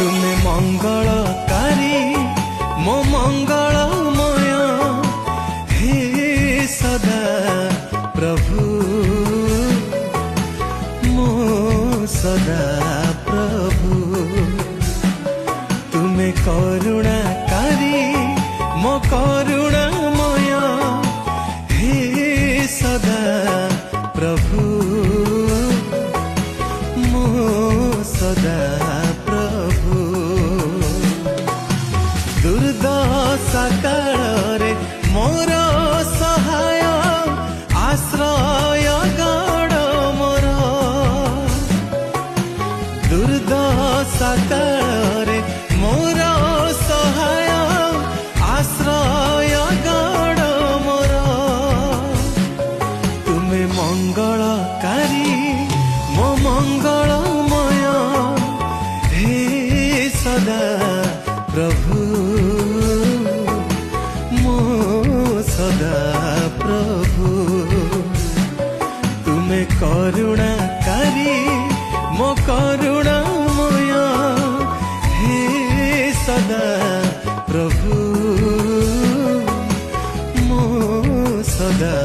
तुमे मंगलकारी मो मंगलमय हे सदा प्रभु मो सदा प्रभु तुमे करुणाकारी मो करुणामय हे सदा प्रभु मो सदा प्रभु दुर्दशा काଳରେ मोर सहाय आश्रय गढ़ मोर दुर्दशा काଳରେ मोर सहाय आश्रय गढ़ मोर तुमे मंगलकारी मो मंगलमय हे सदा प्रभु मो सदा प्रभु तुमे करुणाकारी मो करुणामय हे सदा प्रभु मो सदा